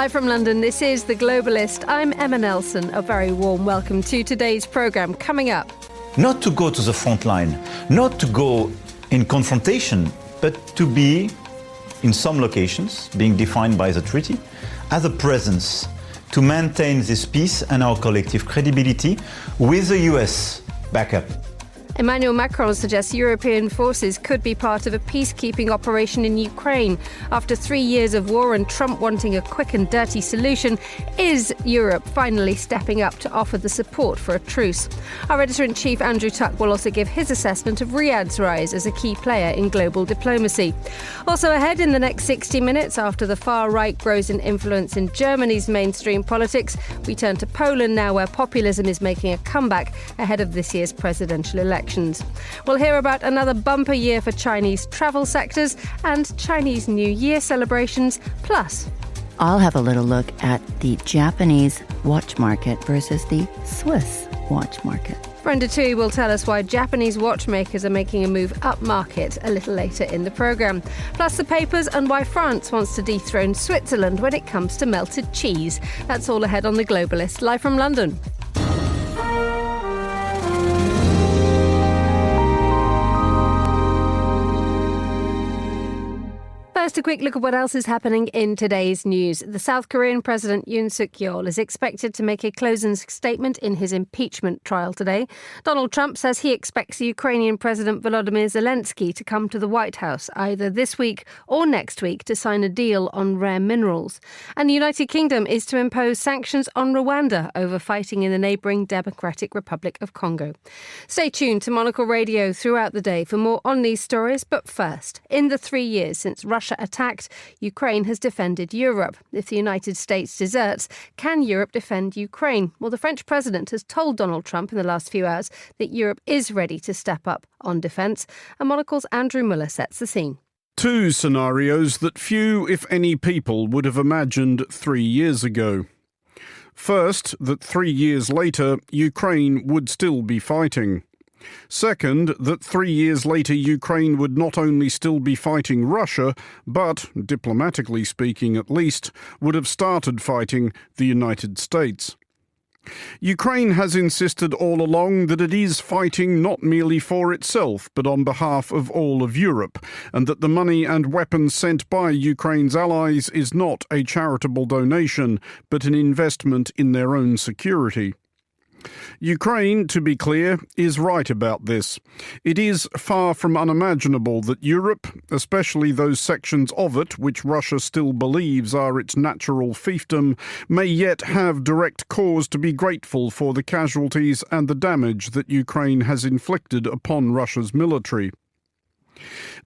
Live from London, this is The Globalist. I'm Emma Nelson. A very warm welcome to today's programme. Coming up. Not to go to the front line, not to go in confrontation, but to be, in some locations, being defined by the treaty, as a presence to maintain this peace and our collective credibility with the US backup. Emmanuel Macron suggests European forces could be part of a peacekeeping operation in Ukraine. After 3 years of war and Trump wanting a quick and dirty solution, is Europe finally stepping up to offer the support for a truce? Our editor-in-chief Andrew Tuck will also give his assessment of Riyadh's rise as a key player in global diplomacy. Also ahead in the next 60 minutes, after the far right grows in influence in Germany's mainstream politics, we turn to Poland now, where populism is making a comeback ahead of this year's presidential election. We'll hear about another bumper year for Chinese travel sectors and Chinese New Year celebrations. Plus, I'll have a little look at the Japanese watch market versus the Swiss watch market. Brenda Tui will tell us why Japanese watchmakers are making a move upmarket a little later in the programme. Plus the papers and why France wants to dethrone Switzerland when it comes to melted cheese. That's all ahead on The Globalist, live from London. First, a quick look at what else is happening in today's news. The South Korean President Yoon Suk-yeol is expected to make a closing statement in his impeachment trial today. Donald Trump says he expects the Ukrainian President Volodymyr Zelensky to come to the White House either this week or next week to sign a deal on rare minerals. And the United Kingdom is to impose sanctions on Rwanda over fighting in the neighbouring Democratic Republic of Congo. Stay tuned to Monocle Radio throughout the day for more on these stories. But first, in the 3 years since Russia attacked, Ukraine has defended Europe. If the United States deserts, can Europe defend Ukraine? Well, the French president has told Donald Trump in the last few hours that Europe is ready to step up on defence. And Monocle's Andrew Muller sets the scene. Two scenarios that few, if any, people would have imagined 3 years ago. First, that 3 years later, Ukraine would still be fighting. Second, that 3 years later Ukraine would not only still be fighting Russia, but, diplomatically speaking at least, would have started fighting the United States. Ukraine has insisted all along that it is fighting not merely for itself, but on behalf of all of Europe, and that the money and weapons sent by Ukraine's allies is not a charitable donation, but an investment in their own security. Ukraine, to be clear, is right about this. It is far from unimaginable that Europe, especially those sections of it which Russia still believes are its natural fiefdom, may yet have direct cause to be grateful for the casualties and the damage that Ukraine has inflicted upon Russia's military.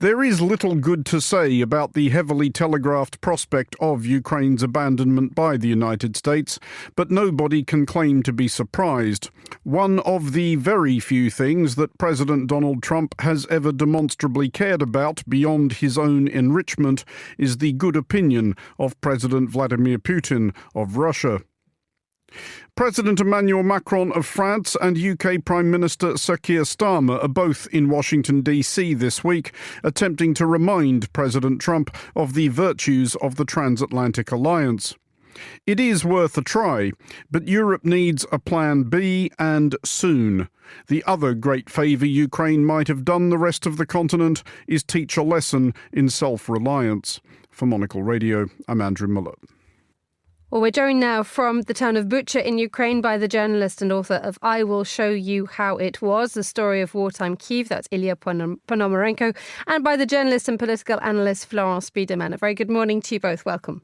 There is little good to say about the heavily telegraphed prospect of Ukraine's abandonment by the United States, but nobody can claim to be surprised. One of the very few things that President Donald Trump has ever demonstrably cared about beyond his own enrichment is the good opinion of President Vladimir Putin of Russia. President Emmanuel Macron of France and UK Prime Minister Sir Keir Starmer are both in Washington, D.C. this week, attempting to remind President Trump of the virtues of the transatlantic alliance. It is worth a try, but Europe needs a plan B, and soon. The other great favour Ukraine might have done the rest of the continent is teach a lesson in self-reliance. For Monocle Radio, I'm Andrew Muller. Well, we're joined now from the town of Bucha in Ukraine by the journalist and author of I Will Show You How It Was, the story of wartime Kyiv, that's Ilya Ponomarenko, and by the journalist and political analyst Florence Biederman. A very good morning to you both. Welcome.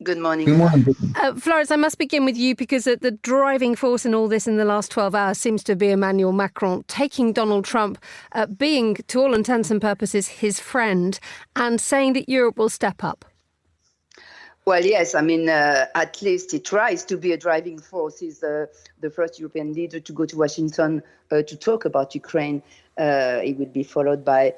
Good morning. Good morning. Florence, I must begin with you because the driving force in all this in the last 12 hours seems to be Emmanuel Macron taking Donald Trump, being, to all intents and purposes, his friend, and saying that Europe will step up. Well, yes, I mean, at least he tries to be a driving force. He's the first European leader to go to Washington to talk about Ukraine. He will be followed by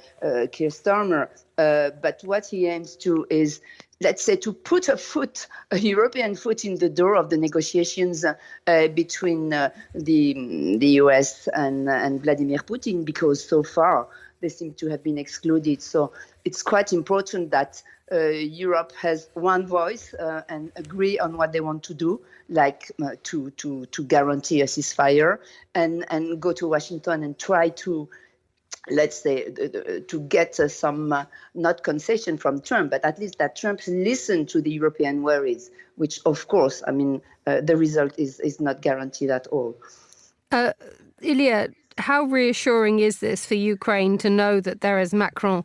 Keir Starmer. But what he aims to is let's say, to put a European foot in the door of the negotiations between the US and Vladimir Putin, because so far they seem to have been excluded. So it's quite important that Europe has one voice and agree on what they want to do, like to guarantee a ceasefire, and go to Washington and try to, let's say, to get some, not concession from Trump, but at least that Trump listen to the European worries, which, of course, I mean, the result is not guaranteed at all. Ilya, how reassuring is this for Ukraine to know that there is Macron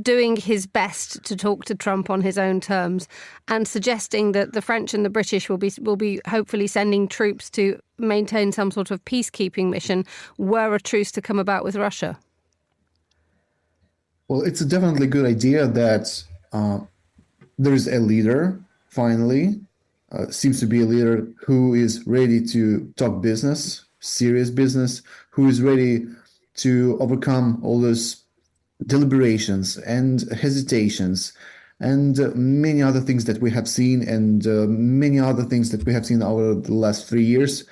doing his best to talk to Trump on his own terms and suggesting that the French and the British will be hopefully sending troops to maintain some sort of peacekeeping mission were a truce to come about with Russia? Well, it's a definitely good idea that there is a leader, finally, seems to be a leader who is ready to talk business, serious business, who is ready to overcome all those deliberations and hesitations and many other things that we have seen, and many other things that we have seen over the last 3 years,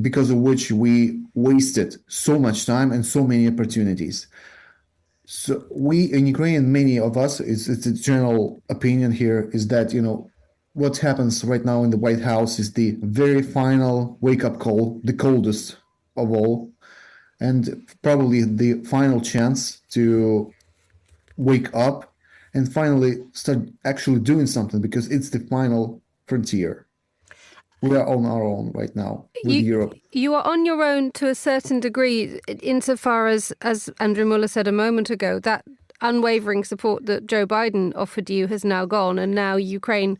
because of which we wasted so much time and so many opportunities. So we in Ukraine, many of us, it's a general opinion here, is that, what happens right now in the White House is the very final wake-up call, the coldest of all, and probably the final chance to wake up and finally start actually doing something, because it's the final frontier. We are on our own right now with Europe. You are on your own to a certain degree, insofar as Andrew Muller said a moment ago, that unwavering support that Joe Biden offered you has now gone, and now Ukraine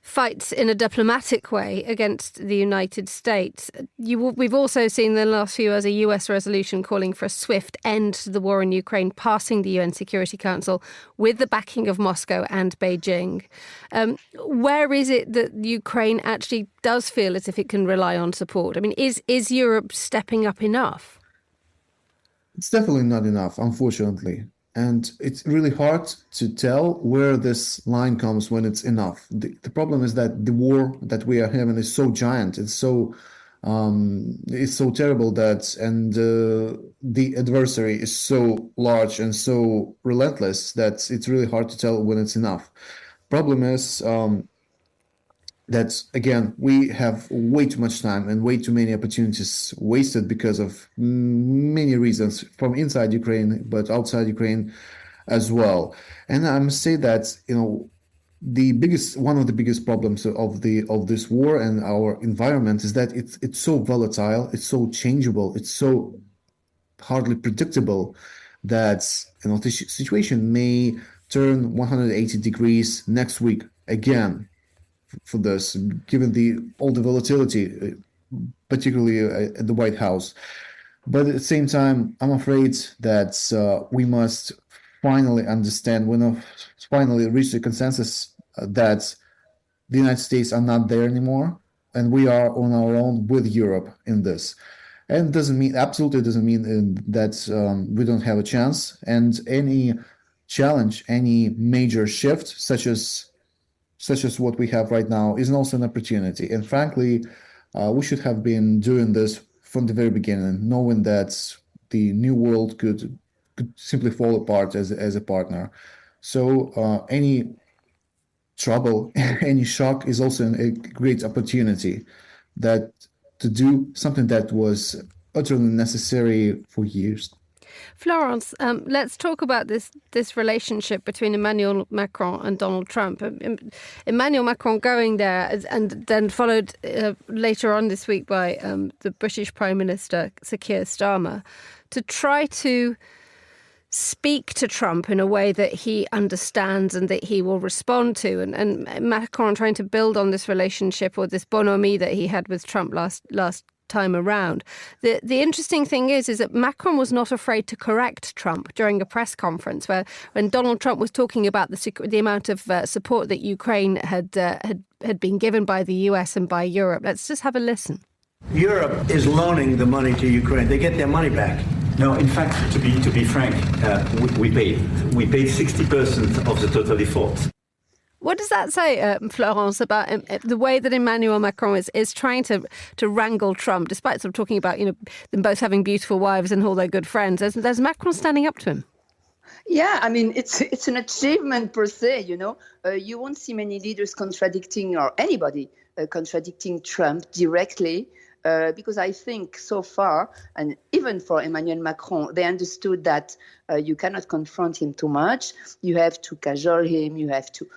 fights in a diplomatic way against the United States. We've also seen in the last few years a US resolution calling for a swift end to the war in Ukraine, passing the UN Security Council with the backing of Moscow and Beijing. Where is it that Ukraine actually does feel as if it can rely on support? I mean, is Europe stepping up enough? It's definitely not enough, unfortunately. And it's really hard to tell where this line comes when it's enough. The problem is that the war that we are having is so giant, it's so terrible that, and the adversary is so large and so relentless that it's really hard to tell when it's enough. Problem is that, again, we have way too much time and way too many opportunities wasted because of many reasons from inside Ukraine, but outside Ukraine as well. And I must say that, one of the biggest problems of this war and our environment is that it's so volatile, it's so changeable, it's so hardly predictable that the situation may turn 180 degrees next week again. For this, given all the volatility, particularly at the White House. But at the same time, I'm afraid that we must finally understand, finally reach a consensus that the United States are not there anymore, and we are on our own with Europe in this. And absolutely doesn't mean that we don't have a chance. And any challenge, any major shift, such as what we have right now, is also an opportunity. And frankly, we should have been doing this from the very beginning, knowing that the new world could simply fall apart as a partner. So any trouble, any shock is also a great opportunity to do something that was utterly necessary for years. Florence, let's talk about this relationship between Emmanuel Macron and Donald Trump. Emmanuel Macron going there and then followed later on this week by the British Prime Minister, Sir Keir Starmer, to try to speak to Trump in a way that he understands and that he will respond to. And Macron trying to build on this relationship, or this bonhomie that he had with Trump last time around. The interesting thing is that Macron was not afraid to correct Trump during a press conference when Donald Trump was talking about the amount of support that Ukraine had been given by the US and by Europe. Let's just have a listen. Europe is loaning the money to Ukraine. They get their money back. No, in fact, to be frank, we paid 60% of the total effort. What does that say, Florence, about the way that Emmanuel Macron is trying to wrangle Trump, despite sort of talking about, them both having beautiful wives and all their good friends? There's Macron standing up to him. Yeah, I mean, it's an achievement per se, You won't see many leaders contradicting, or anybody contradicting Trump directly. Because I think so far, and even for Emmanuel Macron, they understood that you cannot confront him too much. You have to cajole him. You have to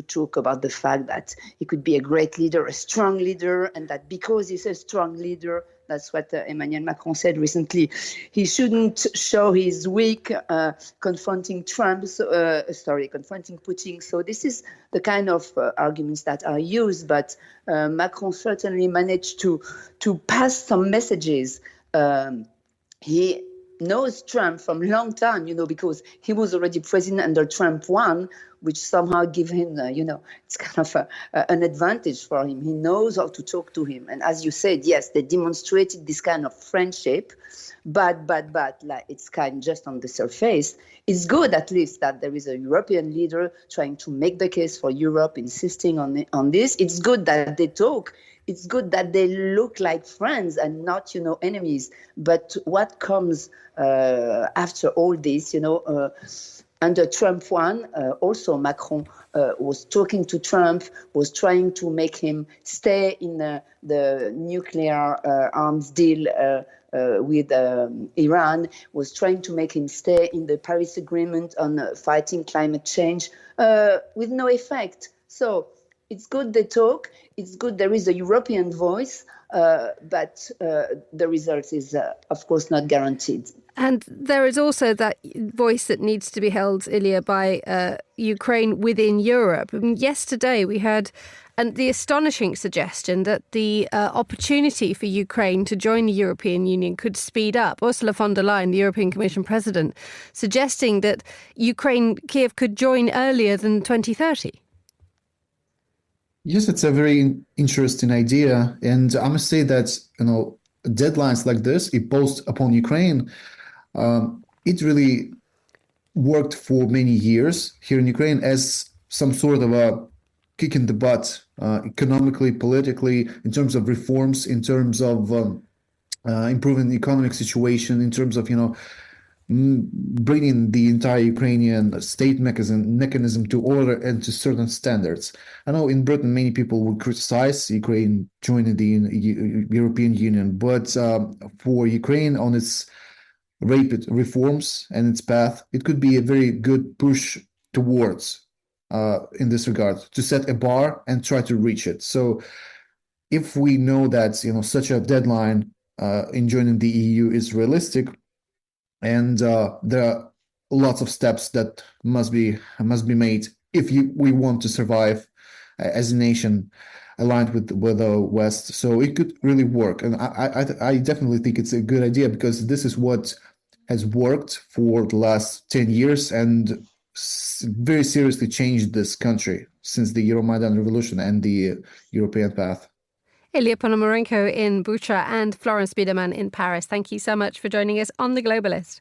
talk about the fact that he could be a great leader, a strong leader, and that because he's a strong leader, that's what Emmanuel Macron said recently, he shouldn't show his weak confronting confronting Putin. So this is the kind of arguments that are used, but Macron certainly managed to pass some messages. He knows Trump from a long time, because he was already president under Trump 1, which somehow give him, it's kind of an advantage for him. He knows how to talk to him. And as you said, yes, they demonstrated this kind of friendship, but like it's kind of just on the surface. It's good at least that there is a European leader trying to make the case for Europe, insisting on this. It's good that they talk. It's good that they look like friends and not, enemies. But what comes after all this, under Trump 1, also Macron was talking to Trump, was trying to make him stay in the nuclear arms deal with Iran, was trying to make him stay in the Paris Agreement on fighting climate change with no effect. So it's good they talk. It's good there is a European voice, but the result is, of course, not guaranteed. And there is also that voice that needs to be held, Ilya, by Ukraine within Europe. Yesterday we heard the astonishing suggestion that the opportunity for Ukraine to join the European Union could speed up. Ursula von der Leyen, the European Commission President, suggesting that Kyiv could join earlier than 2030. Yes, it's a very interesting idea. And I must say that, deadlines like this imposed upon Ukraine, it really worked for many years here in Ukraine as some sort of a kick in the butt, economically, politically, in terms of reforms, in terms of improving the economic situation, in terms of, bringing the entire Ukrainian state mechanism to order and to certain standards. I know in Britain, many people would criticize Ukraine joining the European Union, but for Ukraine on its rapid reforms and its path, it could be a very good push towards, in this regard, to set a bar and try to reach it. So if we know that, such a deadline in joining the EU is realistic, and there are lots of steps that must be made if we want to survive as a nation aligned with the West. So it could really work, and I definitely think it's a good idea, because this is what has worked for the last 10 years and very seriously changed this country since the Euromaidan revolution and the European path. Ilya Ponomarenko in Bucha and Florence Biederman in Paris. Thank you so much for joining us on The Globalist.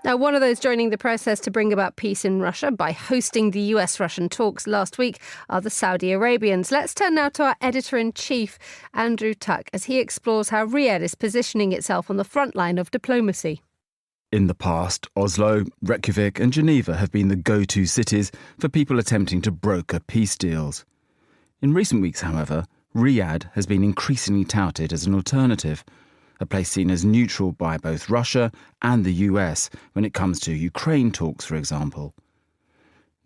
Now, one of those joining the process to bring about peace in Russia by hosting the US-Russian talks last week are the Saudi Arabians. Let's turn now to our editor-in-chief, Andrew Tuck, as he explores how Riyadh is positioning itself on the front line of diplomacy. In the past, Oslo, Reykjavik and Geneva have been the go-to cities for people attempting to broker peace deals. In recent weeks, however, Riyadh has been increasingly touted as an alternative, a place seen as neutral by both Russia and the US when it comes to Ukraine talks, for example.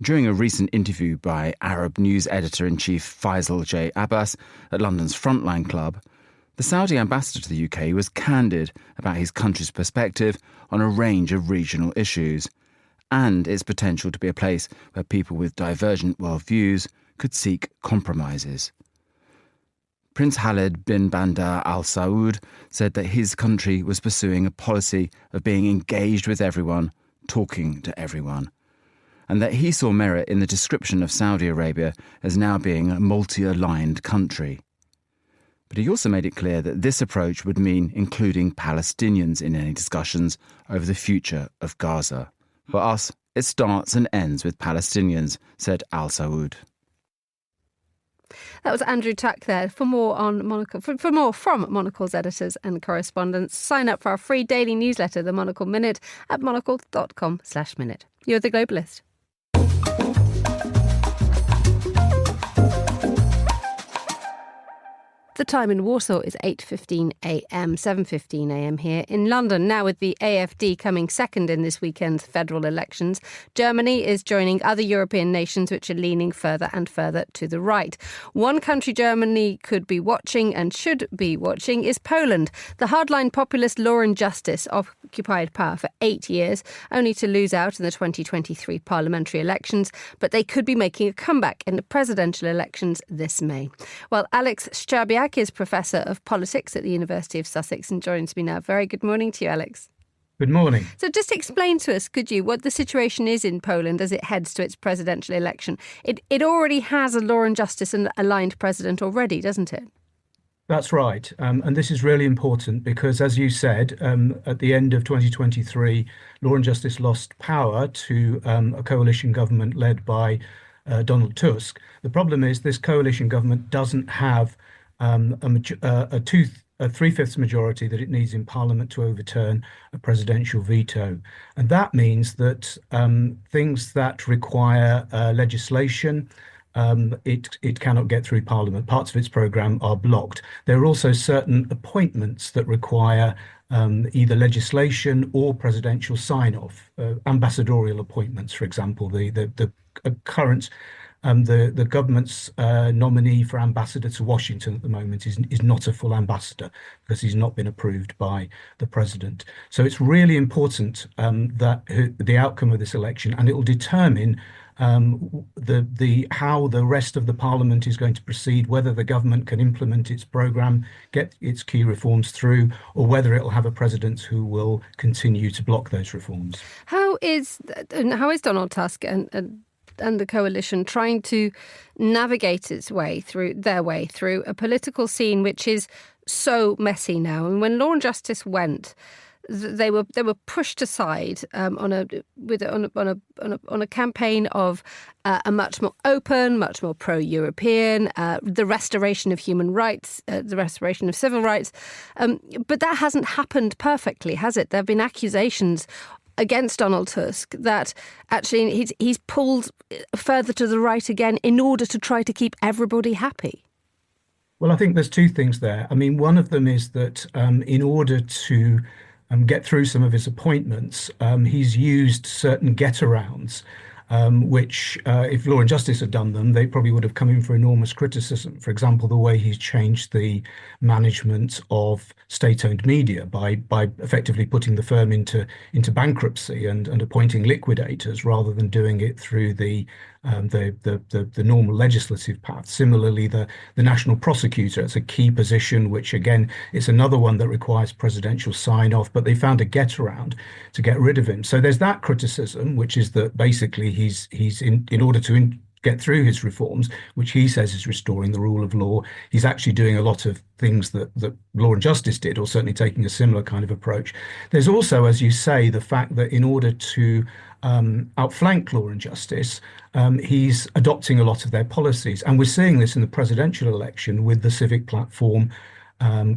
During a recent interview by Arab news editor-in-chief Faisal J. Abbas at London's Frontline Club, the Saudi ambassador to the UK was candid about his country's perspective on a range of regional issues and its potential to be a place where people with divergent worldviews could seek compromises. Prince Khaled bin Bandar Al Saud said that his country was pursuing a policy of being engaged with everyone, talking to everyone, and that he saw merit in the description of Saudi Arabia as now being a multi-aligned country. But he also made it clear that this approach would mean including Palestinians in any discussions over the future of Gaza. For us, it starts and ends with Palestinians, said Al Saud. That was Andrew Tuck there. For more on Monocle, for more from Monocle's editors and correspondents, sign up for our free daily newsletter, the Monocle Minute, at monocle.com/minute. You're the Globalist. The time in Warsaw is 8:15 a.m, 7:15 a.m. here in London. Now, with the AfD coming second in this weekend's federal elections, Germany is joining other European nations which are leaning further and further to the right. One country Germany could be watching and should be watching is Poland. The hardline populist Law and Justice occupied power for 8 years, only to lose out in the 2023 parliamentary elections, but they could be making a comeback in the presidential elections this May. Well, Alex Szczerbiak is Professor of Politics at the University of Sussex and joins me now. Very good morning to you, Alex. Good morning. So just explain to us, could you, what the situation is in Poland as it heads to its presidential election? It already has a Law and Justice and aligned president already, doesn't it? That's right. And this is really important because, as you said, at the end of 2023, Law and Justice lost power to a coalition government led by Donald Tusk. The problem is this coalition government doesn't have a three-fifths majority that it needs in Parliament to overturn a presidential veto. And that means that things that require legislation, it cannot get through Parliament. Parts of its programme are blocked. There are also certain appointments that require either legislation or presidential sign-off, ambassadorial appointments, for example. The current the government's nominee for ambassador to Washington at the moment is not a full ambassador because he's not been approved by the president. So it's really important that the outcome of this election, and it will determine how the rest of the parliament is going to proceed, whether the government can implement its programme, get its key reforms through, or whether it will have a president who will continue to block those reforms. How is Donald Tusk and the coalition trying to navigate their way through a political scene which is so messy now? And when Law and Justice went, they were pushed aside on a campaign of a much more open, much more pro-European, the restoration of human rights, the restoration of civil rights. But that hasn't happened perfectly, has it? There have been accusations against Donald Tusk that actually he's pulled further to the right again in order to try to keep everybody happy. Well, I think there's two things there. I mean, one of them is that in order to get through some of his appointments, he's used certain get-arounds, which if Law and Justice had done them, they probably would have come in for enormous criticism. For example, the way he's changed the management of state-owned media by effectively putting the firm into bankruptcy and appointing liquidators rather than doing it through the normal legislative path. Similarly, the national prosecutor, it's a key position, which again is another one that requires presidential sign-off, but they found a get-around to get rid of him. So there's that criticism, which is that basically he's in order to get through his reforms, which he says is restoring the rule of law, he's actually doing a lot of things that Law and Justice did, or certainly taking a similar kind of approach. There's also, as you say, the fact that in order to outflank Law and Justice, he's adopting a lot of their policies. And we're seeing this in the presidential election with the Civic Platform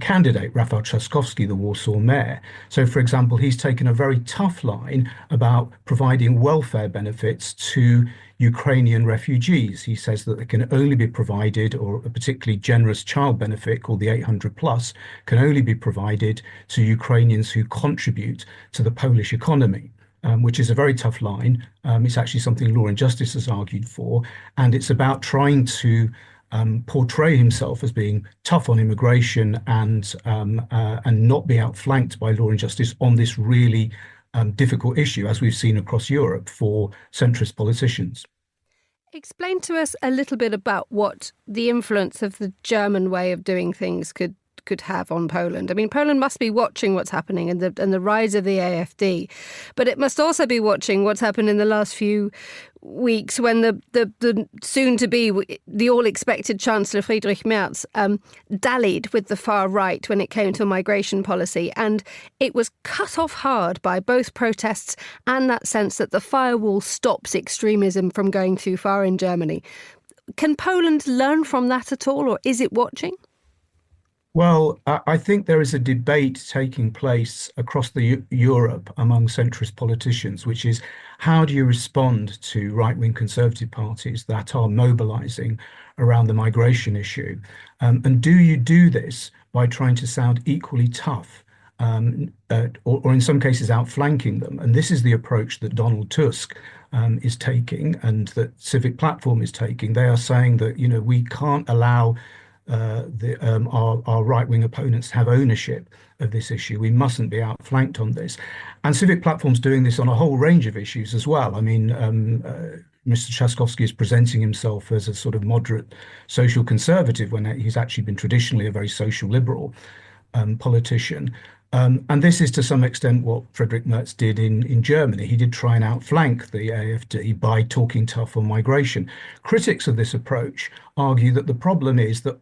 candidate, Rafał Trzaskowski, the Warsaw mayor. So, for example, he's taken a very tough line about providing welfare benefits to Ukrainian refugees. He says that they can only be provided, or a particularly generous child benefit called the 800+, can only be provided to Ukrainians who contribute to the Polish economy. Which is a very tough line. It's actually something Law and Justice has argued for, and it's about trying to portray himself as being tough on immigration and not be outflanked by Law and Justice on this really difficult issue, as we've seen across Europe for centrist politicians. Explain to us a little bit about what the influence of the German way of doing things could could have on Poland. I mean, Poland must be watching what's happening and the rise of the AfD, but it must also be watching what's happened in the last few weeks when the soon-to-be, the all-expected Chancellor Friedrich Merz dallied with the far right when it came to migration policy. And it was cut off hard by both protests and that sense that the firewall stops extremism from going too far in Germany. Can Poland learn from that at all, or is it watching? Well, I think there is a debate taking place across Europe among centrist politicians, which is how do you respond to right-wing conservative parties that are mobilising around the migration issue? And do you do this by trying to sound equally tough or in some cases outflanking them? And this is the approach that Donald Tusk is taking and that Civic Platform is taking. They are saying that, we can't allow our right-wing opponents have ownership of this issue. We mustn't be outflanked on this. And Civic Platform's doing this on a whole range of issues as well. I mean, Mr. Trzaskowski is presenting himself as a sort of moderate social conservative when he's actually been traditionally a very social liberal politician. And this is to some extent what Friedrich Merz did in Germany. He did try and outflank the AfD by talking tough on migration. Critics of this approach argue that the problem is that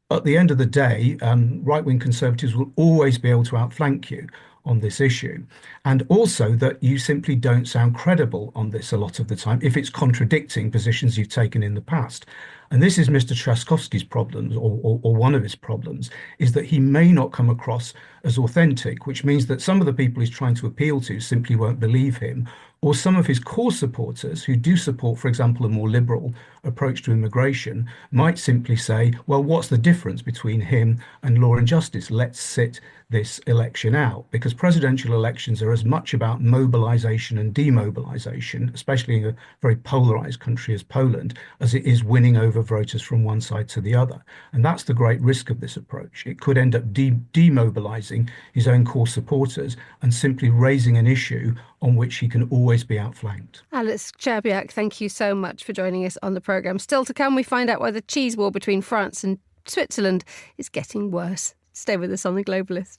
at the end of the day, right-wing conservatives will always be able to outflank you on this issue. And also that you simply don't sound credible on this a lot of the time if it's contradicting positions you've taken in the past. And this is Mr. Trzaskowski's problem, or one of his problems, is that he may not come across as authentic, which means that some of the people he's trying to appeal to simply won't believe him, or some of his core supporters who do support, for example, a more liberal approach to immigration might simply say, well, what's the difference between him and Law and Justice? Let's sit this election out, because presidential elections are as much about mobilization and demobilization, especially in a very polarized country as Poland, as it is winning over voters from one side to the other. And that's the great risk of this approach. It could end up demobilizing his own core supporters and simply raising an issue on which he can always be outflanked. Alex Cherbiak, thank you so much for joining us on the programme. Still to come, we find out why the cheese war between France and Switzerland is getting worse. Stay with us on The Globalist.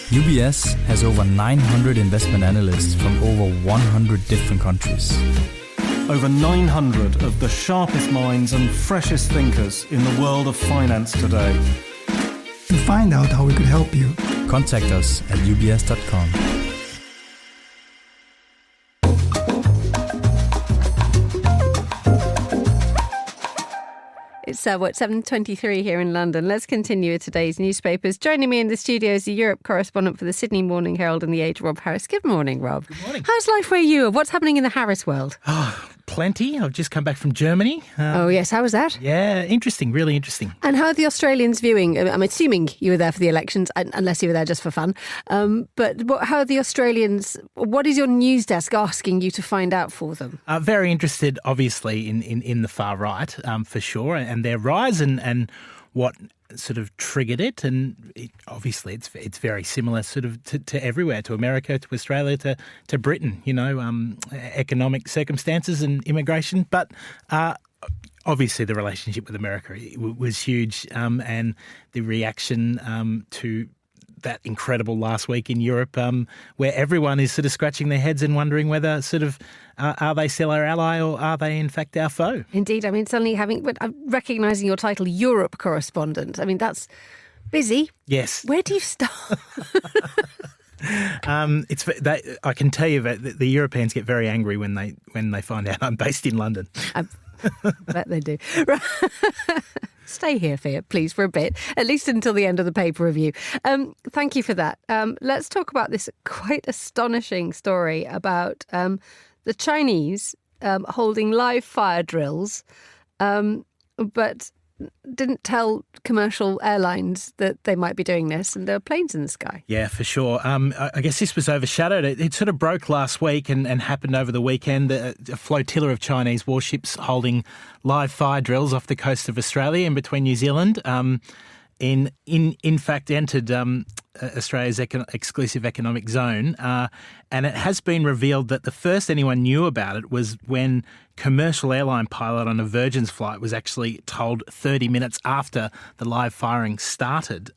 UBS has over 900 investment analysts from over 100 different countries. Over 900 of the sharpest minds and freshest thinkers in the world of finance today. To find out how we could help you, contact us at ubs.com. It's 7:23 here in London. Let's continue with today's newspapers. Joining me in the studio is the Europe correspondent for the Sydney Morning Herald and The Age, Rob Harris. Good morning, Rob. Good morning. How's life where you are? What's happening in the Harris world? Plenty. I've just come back from Germany. Oh, yes. How was that? Yeah, interesting. Really interesting. And how are the Australians viewing? I'm assuming you were there for the elections, unless you were there just for fun. But how are the Australians? What is your news desk asking you to find out for them? Very interested, obviously, in the far right, for sure, and their rise and what sort of triggered it. And obviously it's very similar sort of to everywhere, to America, to Australia, to Britain, economic circumstances and immigration. But obviously the relationship with America was huge, and the reaction to that incredible last week in Europe, where everyone is sort of scratching their heads and wondering whether sort of are they still our ally or are they in fact our foe? Indeed. I mean, suddenly recognising your title, Europe correspondent. I mean, that's busy. Yes. Where do you start? I can tell you that the Europeans get very angry when they find out I'm based in London. I bet they do. Stay here, please, for a bit, at least until the end of the paper review. Thank you for that. Let's talk about this quite astonishing story about the Chinese holding live fire drills, but didn't tell commercial airlines that they might be doing this, and there are planes in the sky. Yeah, for sure. I guess this was overshadowed. It sort of broke last week and happened over the weekend. A flotilla of Chinese warships holding live fire drills off the coast of Australia in between New Zealand. In fact, entered Australia's exclusive economic zone, and it has been revealed that the first anyone knew about it was when commercial airline pilot on a Virgin's flight was actually told 30 minutes after the live firing started,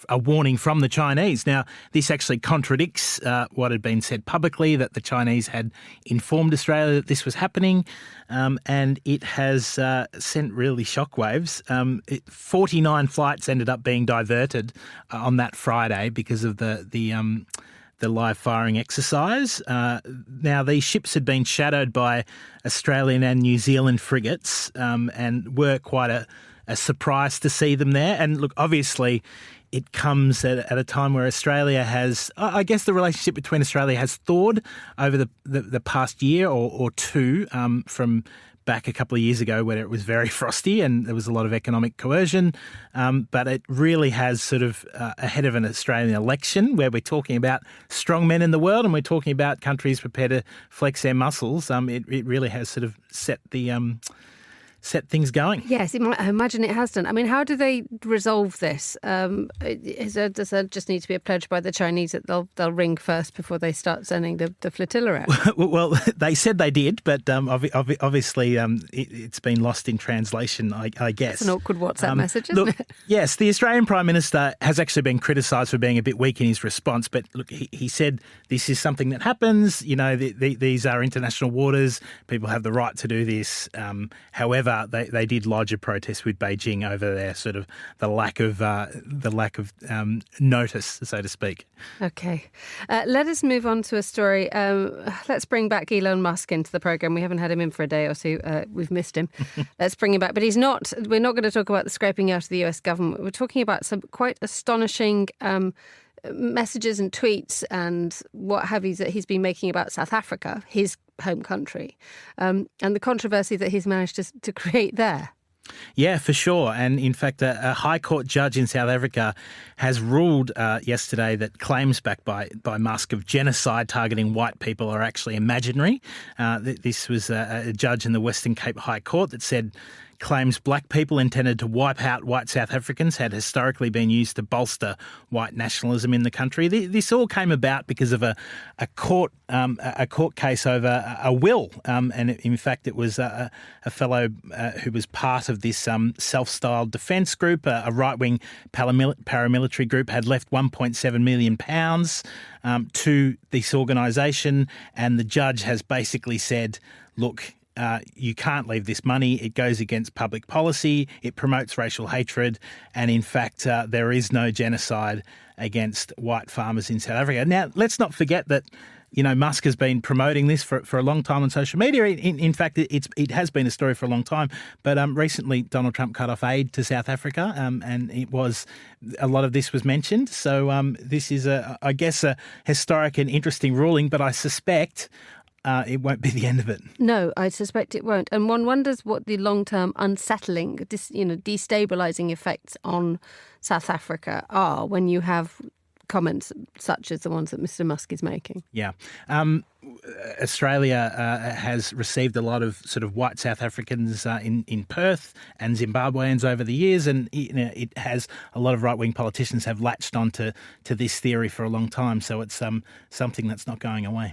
a warning from the Chinese. Now, this actually contradicts what had been said publicly, that the Chinese had informed Australia that this was happening, and it has sent really shockwaves. 49 flights ended up being diverted on that Friday because of the live firing exercise. Now, these ships had been shadowed by Australian and New Zealand frigates, and were quite a surprise to see them there. And look, obviously, it comes at a time where Australia has, I guess the relationship between Australia has thawed over the past year or two, from back a couple of years ago where it was very frosty and there was a lot of economic coercion. But it really has sort of ahead of an Australian election where we're talking about strong men in the world and we're talking about countries prepared to flex their muscles. It really has sort of set things going. Yes, I imagine it has done. I mean, how do they resolve this? Does there just need to be a pledge by the Chinese that they'll ring first before they start sending the flotilla out? Well, they said they did, but obviously it's been lost in translation, I guess. It's an awkward WhatsApp message, isn't it? Yes, the Australian Prime Minister has actually been criticised for being a bit weak in his response, but look, he said this is something that happens. You know, these are international waters. People have the right to do this. However, they did lodge a protest with Beijing over their sort of the lack of notice, so to speak. Okay, let us move on to a story. Let's bring back Elon Musk into the programme. We haven't had him in for a day or two. We've missed him. Let's bring him back. But we're not going to talk about the scraping out of the US government. We're talking about some quite astonishing messages and tweets and what have you that he's been making about South Africa, his home country, and the controversy that he's managed to create there. Yeah, for sure. And in fact, a High Court judge in South Africa has ruled yesterday that claims backed by Musk of genocide targeting white people are actually imaginary. This was a judge in the Western Cape High Court that said claims black people intended to wipe out white South Africans had historically been used to bolster white nationalism in the country. This all came about because of a court case over a will, and in fact it was a fellow who was part of this self-styled defence group, a right-wing paramilitary group, had left £1.7 million to this organisation, and the judge has basically said, look, you can't leave this money. It goes against public policy. It promotes racial hatred. And in fact, there is no genocide against white farmers in South Africa. Now, let's not forget that, you know, Musk has been promoting this for a long time on social media. In fact, it has been a story for a long time. But recently, Donald Trump cut off aid to South Africa, and a lot of this was mentioned. So this is, I guess, a historic and interesting ruling. But I suspect it won't be the end of it. No, I suspect it won't. And one wonders what the long-term unsettling, destabilising effects on South Africa are when you have comments such as the ones that Mr. Musk is making. Yeah. Australia has received a lot of sort of white South Africans in Perth and Zimbabweans over the years, and it has a lot of right-wing politicians have latched onto this theory for a long time. So it's something that's not going away.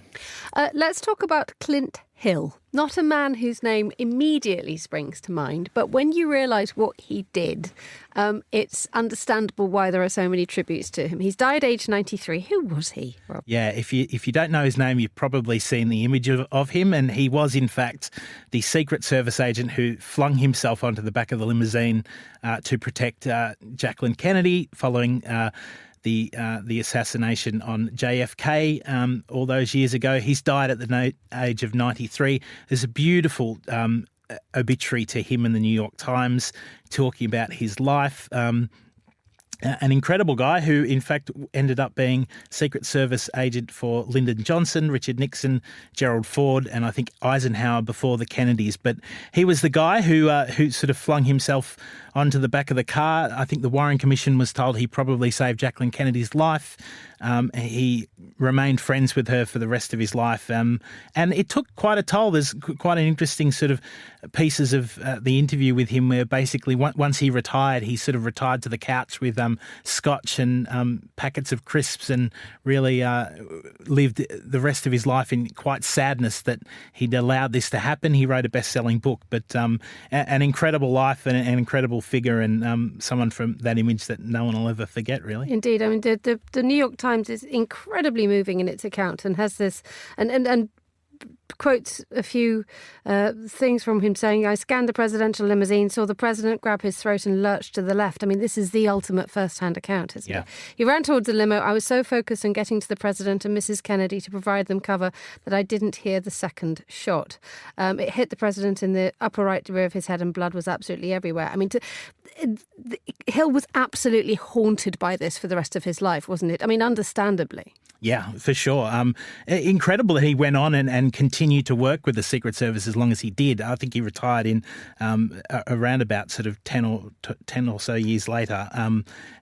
Let's talk about Clint Hill. Not a man whose name immediately springs to mind, but when you realise what he did, it's understandable why there are so many tributes to him. He's died aged 93. Who was he, Rob? Yeah, if you don't know his name, you've probably seen the image of him, and he was in fact the Secret Service agent who flung himself onto the back of the limousine to protect Jacqueline Kennedy following the assassination on JFK all those years ago. He's died at the age of 93. There's a beautiful obituary to him in the New York Times talking about his life. An incredible guy who, in fact, ended up being Secret Service agent for Lyndon Johnson, Richard Nixon, Gerald Ford, and I think Eisenhower before the Kennedys. But he was the guy who sort of flung himself onto the back of the car. I think the Warren Commission was told he probably saved Jacqueline Kennedy's life. He remained friends with her for the rest of his life. And it took quite a toll. There's quite an interesting sort of pieces of the interview with him where basically once he retired, he sort of retired to the couch with scotch and packets of crisps and really lived the rest of his life in quite sadness that he'd allowed this to happen. He wrote a best-selling book, but an incredible life and an incredible figure and someone from that image that no one will ever forget, really. Indeed. I mean, the New York Times is incredibly moving in its account and has this and quotes a few things from him saying, I scanned the presidential limousine, saw the president grab his throat and lurch to the left. I mean, this is the ultimate first-hand account, isn't it? He ran towards the limo. I was so focused on getting to the president and Mrs. Kennedy to provide them cover that I didn't hear the second shot. It hit the president in the upper right rear of his head and blood was absolutely everywhere. I mean, Hill was absolutely haunted by this for the rest of his life, wasn't it? I mean, understandably. Yeah, for sure. Incredible that he went on and continued to work with the Secret Service as long as he did. I think he retired in around about sort of 10 or so years later,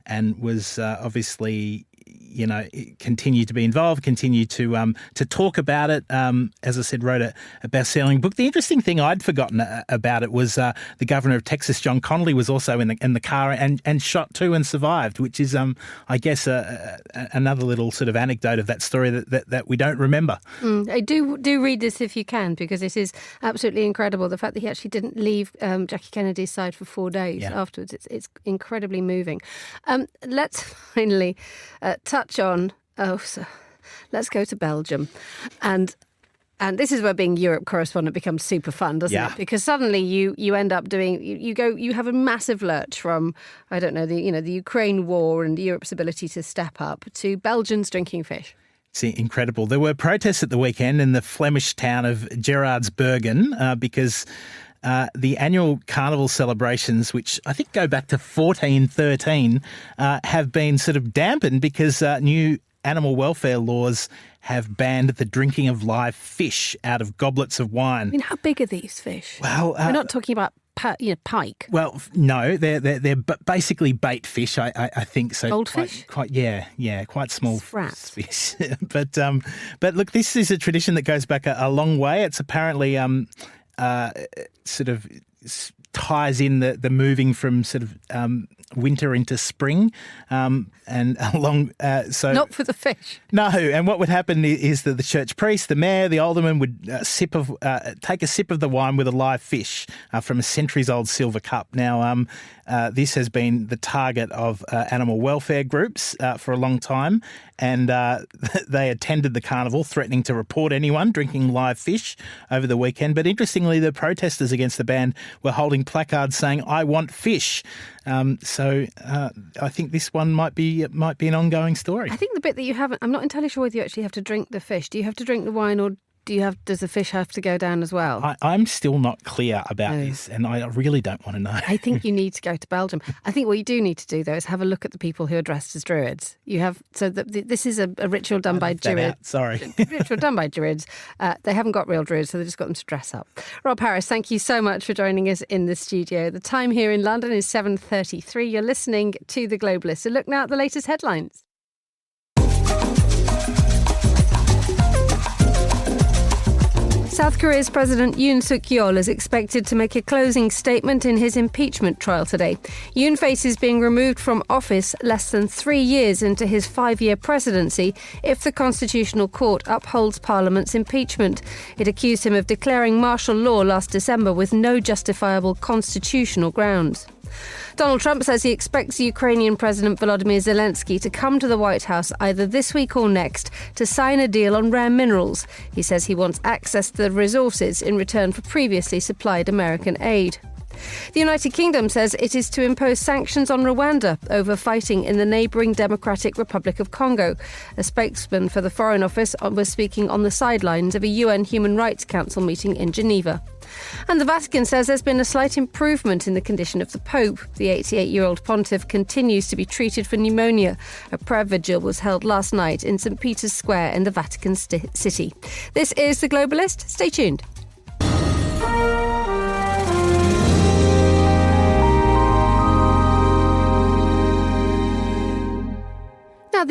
and was obviously, you know, continued to be involved, continued to talk about it. As I said, wrote a best-selling book. The interesting thing I'd forgotten about it was the governor of Texas, John Connolly, was also in the car and shot too and survived, which is, I guess, another little sort of anecdote of that story that we don't remember. I do read this if you can, because it is absolutely incredible. The fact that he actually didn't leave Jackie Kennedy's side for 4 days afterwards, it's incredibly moving. Let's finally touch on, let's go to Belgium. And this is where being Europe correspondent becomes super fun, doesn't it? Because suddenly you end up doing, you have a massive lurch from, I don't know, the Ukraine war and Europe's ability to step up to Belgians drinking fish. It's incredible. There were protests at the weekend in the Flemish town of Gerardsbergen because the annual carnival celebrations, which I think go back to 1413, have been sort of dampened because new animal welfare laws have banned the drinking of live fish out of goblets of wine. I mean, how big are these fish? Well, we're not talking about pike. Well, no, they're basically bait fish. I think so. Goldfish? Quite small Sprats. fish. But look, this is a tradition that goes back a long way. It's apparently sort of ties in the moving from sort of winter into spring, and along. So not for the fish. No, and what would happen is that the church priest, the mayor, the alderman would take a sip of the wine with a live fish from a centuries-old silver cup. Now, this has been the target of animal welfare groups for a long time, and they attended the carnival, threatening to report anyone drinking live fish over the weekend. But interestingly, the protesters against the ban were holding placards saying, "I want fish." So I think this one might be an ongoing story. I think the bit that you haven't, I'm not entirely sure whether you actually have to drink the fish. Do you have to drink the wine, or does the fish have to go down as well? I'm still not clear about this, and I really don't want to know. I think you need to go to Belgium. I think what you do need to do, though, is have a look at the people who are dressed as druids. This is a ritual done by druids. Sorry. Ritual done by druids. They haven't got real druids, so they just got them to dress up. Rob Harris, thank you so much for joining us in the studio. The time here in London is 7:33. You're listening to The Globalist. So look now at the latest headlines. South Korea's President Yoon Suk-yeol is expected to make a closing statement in his impeachment trial today. Yoon faces being removed from office less than 3 years into his 5-year presidency if the Constitutional Court upholds Parliament's impeachment. It accused him of declaring martial law last December with no justifiable constitutional grounds. Donald Trump says he expects Ukrainian President Volodymyr Zelensky to come to the White House either this week or next to sign a deal on rare minerals. He says he wants access to the resources in return for previously supplied American aid. The United Kingdom says it is to impose sanctions on Rwanda over fighting in the neighbouring Democratic Republic of Congo. A spokesman for the Foreign Office was speaking on the sidelines of a UN Human Rights Council meeting in Geneva. And the Vatican says there's been a slight improvement in the condition of the Pope. The 88-year-old pontiff continues to be treated for pneumonia. A prayer vigil was held last night in St. Peter's Square in the Vatican City. This is The Globalist. Stay tuned.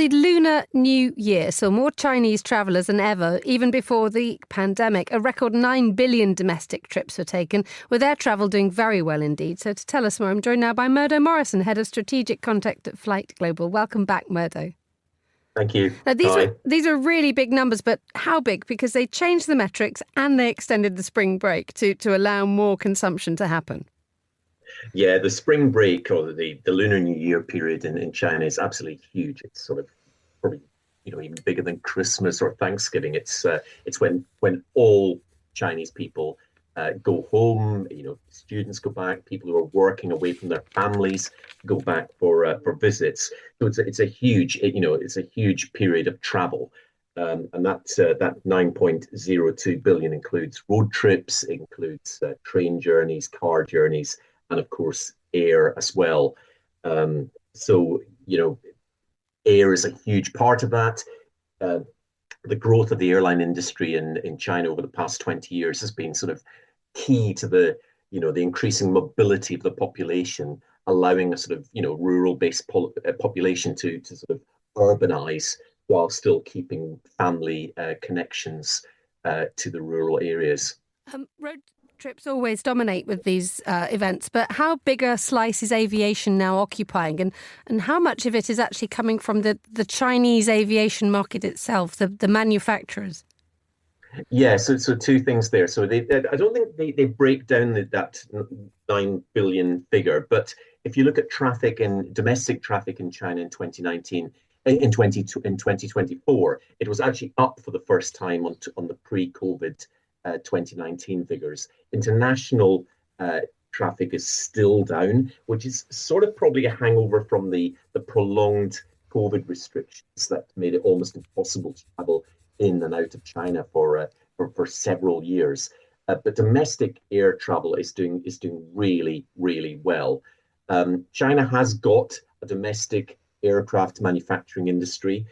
the Lunar New Year saw more Chinese travellers than ever, even before the pandemic. A record 9 billion domestic trips were taken, with air travel doing very well indeed. So to tell us more, I'm joined now by Murdo Morrison, Head of Strategic Contact at Flight Global. Welcome back, Murdo. Thank you. Now, these are really big numbers, but how big? Because they changed the metrics and they extended the spring break to allow more consumption to happen. Yeah, the spring break or the Lunar New Year period in China is absolutely huge. It's sort of probably even bigger than Christmas or Thanksgiving. It's when all Chinese people go home. Students go back. People who are working away from their families go back for visits. So it's a huge period of travel. And that 9.02 billion includes road trips, includes train journeys, car journeys, and of course air as well. So air is a huge part of that. The growth of the airline industry in China over the past 20 years has been sort of key to the increasing mobility of the population, allowing a sort of rural-based population to sort of urbanize while still keeping family connections to the rural areas. Road trips always dominate with these events, but how big a slice is aviation now occupying, and how much of it is actually coming from the Chinese aviation market itself, the manufacturers? Yeah, so two things there. So I don't think they break down that 9 billion figure, but if you look at domestic traffic in China in 2019, in 2024, it was actually up for the first time on the pre-COVID 2019 figures. International traffic is still down, which is sort of probably a hangover from the prolonged COVID restrictions that made it almost impossible to travel in and out of China for several years. But domestic air travel is doing really, really well. China has got a domestic aircraft manufacturing industry.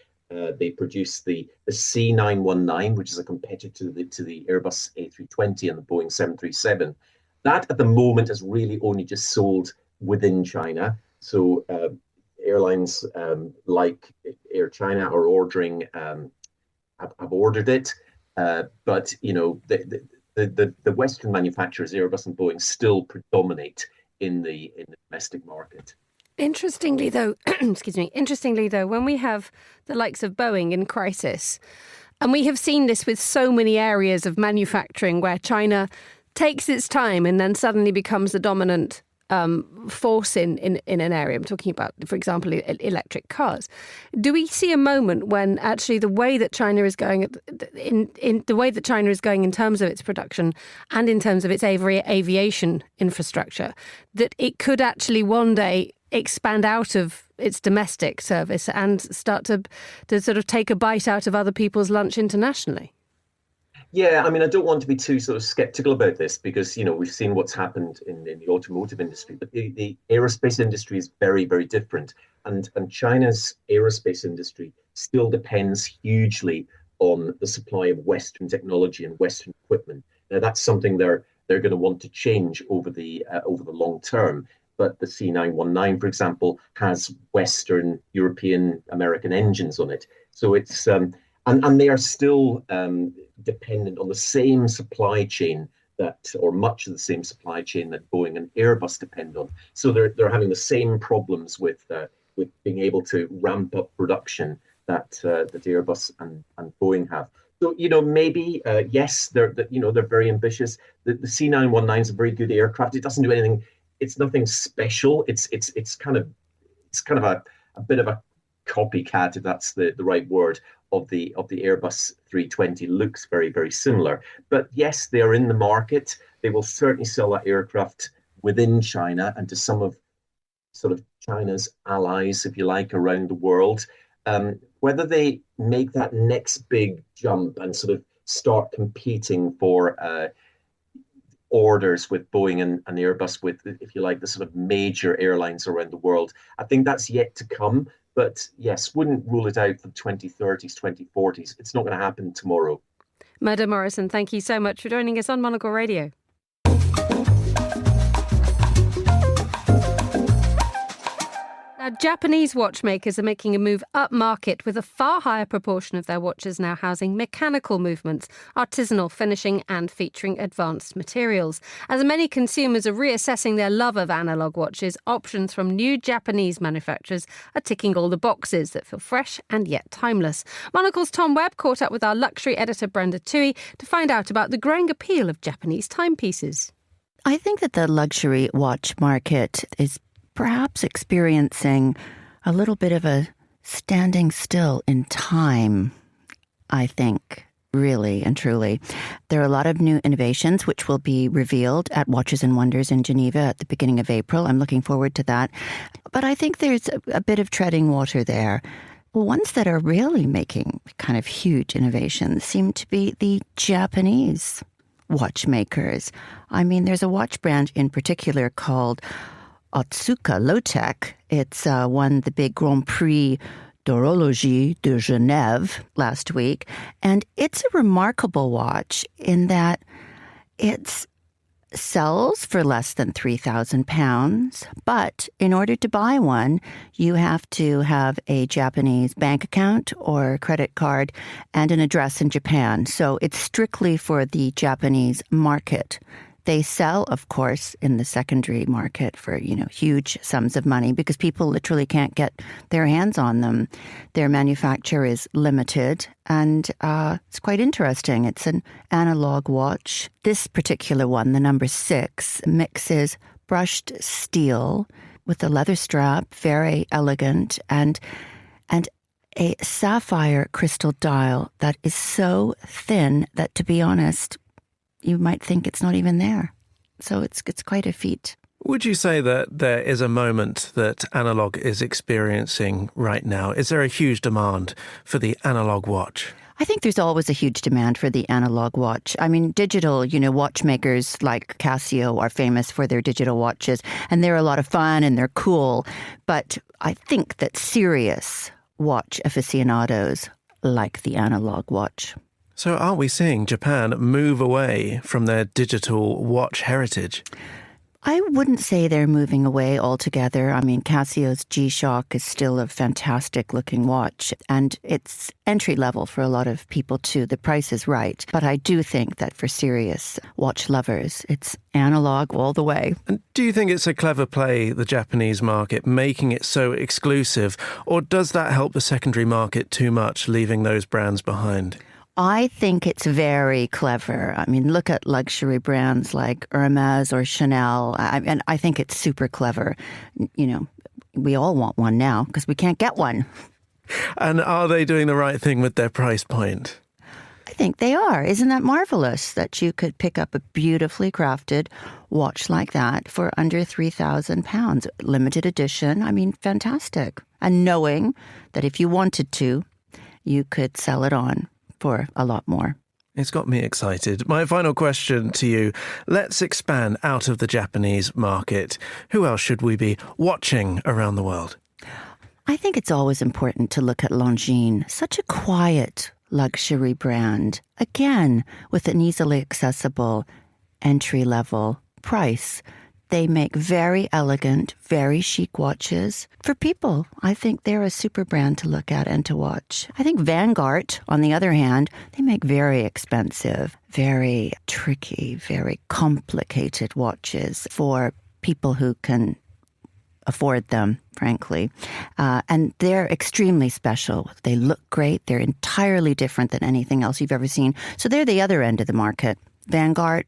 They produce the C919, which is a competitor to the Airbus A320 and the Boeing 737. That at the moment has really only just sold within China. So airlines like Air China are ordering, have ordered it, but the Western manufacturers, Airbus and Boeing, still predominate in the domestic market. Interestingly, though, when we have the likes of Boeing in crisis, and we have seen this with so many areas of manufacturing where China takes its time and then suddenly becomes the dominant force in an area. I'm talking about, for example, electric cars. Do we see a moment when actually the way that China is going in terms of its production and in terms of its aviation infrastructure, that it could actually one day expand out of its domestic service and start to sort of take a bite out of other people's lunch internationally? Yeah, I mean, I don't want to be too sort of skeptical about this because, we've seen what's happened in the automotive industry, but the aerospace industry is very, very different. And China's aerospace industry still depends hugely on the supply of Western technology and Western equipment. Now, that's something they're going to want to change over the long term. But the C919, for example, has Western, European, American engines on it. So it's and they are still dependent on the same supply chain or much of the same supply chain that Boeing and Airbus depend on. So they're having the same problems with being able to ramp up production that Airbus and Boeing have. So maybe yes, they're very ambitious. The C919 is a very good aircraft. It doesn't do anything. It's nothing special. It's kind of a bit of a copycat, if that's the right word, of the Airbus 320. Looks very, very similar. But yes, they are in the market. They will certainly sell that aircraft within China and to some of sort of China's allies, if you like, around the world. Whether they make that next big jump and sort of start competing for orders with Boeing and Airbus, with, if you like, the sort of major airlines around the world, I think that's yet to come. But yes, wouldn't rule it out for the 2030s, 2040s. It's not going to happen tomorrow. Murdo Morrison, thank you so much for joining us on Monocle Radio. Now, Japanese watchmakers are making a move upmarket with a far higher proportion of their watches now housing mechanical movements, artisanal finishing and featuring advanced materials. As many consumers are reassessing their love of analogue watches, options from new Japanese manufacturers are ticking all the boxes that feel fresh and yet timeless. Monocle's Tom Webb caught up with our luxury editor Brenda Toohey to find out about the growing appeal of Japanese timepieces. I think that the luxury watch market is perhaps experiencing a little bit of a standing still in time, I think, really and truly. There are a lot of new innovations which will be revealed at Watches and Wonders in Geneva at the beginning of April. I'm looking forward to that. But I think there's a bit of treading water there. Ones that are really making kind of huge innovations seem to be the Japanese watchmakers. I mean, there's a watch brand in particular called Otsuka Low-Tech. It's won the big Grand Prix d'Horlogerie de Genève last week. And it's a remarkable watch in that it sells for less than £3,000. But in order to buy one, you have to have a Japanese bank account or credit card and an address in Japan. So it's strictly for the Japanese market. They sell, of course, in the secondary market for, huge sums of money because people literally can't get their hands on them. Their manufacture is limited, and it's quite interesting. It's an analog watch. This particular one, the number 6, mixes brushed steel with a leather strap, very elegant, and a sapphire crystal dial that is so thin that, to be honest, you might think it's not even there. So it's quite a feat. Would you say that there is a moment that analog is experiencing right now? Is there a huge demand for the analog watch? I think there's always a huge demand for the analog watch. I mean, digital, watchmakers like Casio are famous for their digital watches, and they're a lot of fun and they're cool. But I think that serious watch aficionados like the analog watch. So are we seeing Japan move away from their digital watch heritage? I wouldn't say they're moving away altogether. I mean, Casio's G-Shock is still a fantastic-looking watch, and it's entry-level for a lot of people, too. The price is right. But I do think that for serious watch lovers, it's analog all the way. And do you think it's a clever play, the Japanese market, making it so exclusive, or does that help the secondary market too much, leaving those brands behind? I think it's very clever. I mean, look at luxury brands like Hermes or Chanel, and I think it's super clever. We all want one now because we can't get one. And are they doing the right thing with their price point? I think they are. Isn't that marvelous that you could pick up a beautifully crafted watch like that for under £3,000? Limited edition. I mean, fantastic. And knowing that if you wanted to, you could sell it on for a lot more. It's got me excited. My final question to you. Let's expand out of the Japanese market. Who else should we be watching around the world? I think it's always important to look at Longines, such a quiet luxury brand, again, with an easily accessible entry-level price. They make very elegant, very chic watches for people. I think they're a super brand to look at and to watch. I think Vanguard, on the other hand, they make very expensive, very tricky, very complicated watches for people who can afford them, frankly. And they're extremely special. They look great. They're entirely different than anything else you've ever seen. So they're the other end of the market. Vanguard,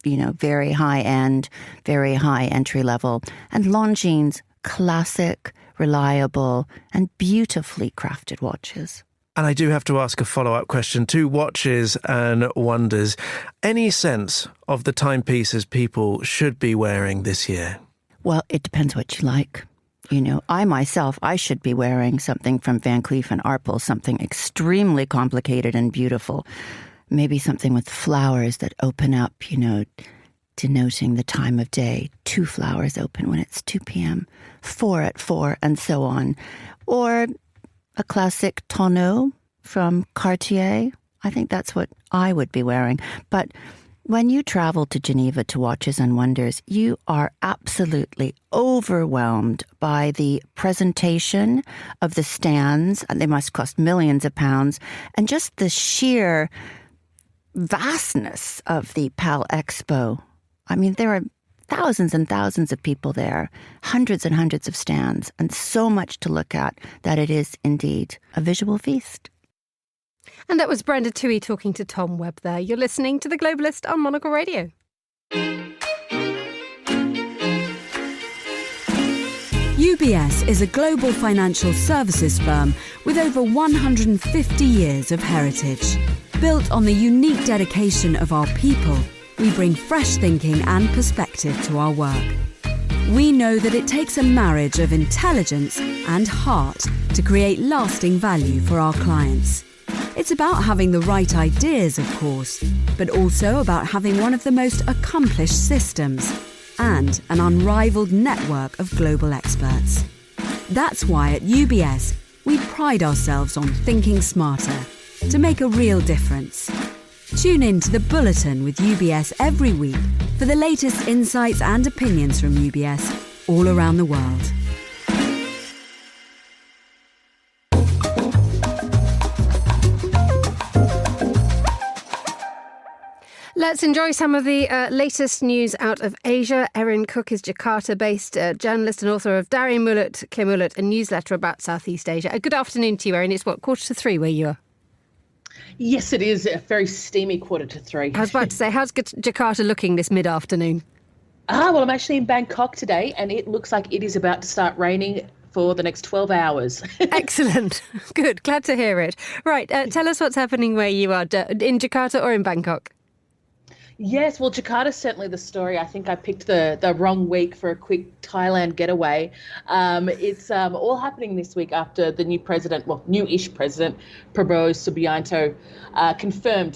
very high-end, very high entry-level. And Longines, classic, reliable, and beautifully crafted watches. And I do have to ask a follow-up question to Watches and Wonders. Any sense of the timepieces people should be wearing this year? Well, it depends what you like. I should be wearing something from Van Cleef & Arpels, something extremely complicated and beautiful. Maybe something with flowers that open up, denoting the time of day. 2 flowers open when it's 2 p.m., 4 at 4, and so on. Or a classic tonneau from Cartier. I think that's what I would be wearing. But When you travel to Geneva to Watches and Wonders, you are absolutely overwhelmed by the presentation of the stands, and they must cost millions of pounds, and just the sheer vastness of the PAL Expo. I mean, there are thousands and thousands of people there, hundreds and hundreds of stands, and so much to look at that it is indeed a visual feast. And that was Brenda Toohey talking to Tom Webb there. You're listening to The Globalist on Monocle Radio. UBS is a global financial services firm with over 150 years of heritage. Built on the unique dedication of our people, we bring fresh thinking and perspective to our work. We know that it takes a marriage of intelligence and heart to create lasting value for our clients. It's about having the right ideas, of course, but also about having one of the most accomplished systems and an unrivaled network of global experts. That's why at UBS, we pride ourselves on thinking smarter to make a real difference. Tune in to The Bulletin with UBS every week for the latest insights and opinions from UBS all around the world. Let's enjoy some of the latest news out of Asia. Erin Cook is Jakarta-based journalist and author of Dari Mulut Ke Mulut, a newsletter about Southeast Asia. Good afternoon to you, Erin. It's 2:45 where you are? Yes, it is a very steamy 2:45. I was about to say, how's Jakarta looking this mid-afternoon? Well, I'm actually in Bangkok today, and it looks like it is about to start raining for the next 12 hours. Excellent. Good. Glad to hear it. Right. Tell us what's happening where you are, in Jakarta or in Bangkok? Yes, well, Jakarta's certainly the story. I think I picked the wrong week for a quick Thailand getaway. It's all happening this week after the new-ish president, Prabowo Subianto,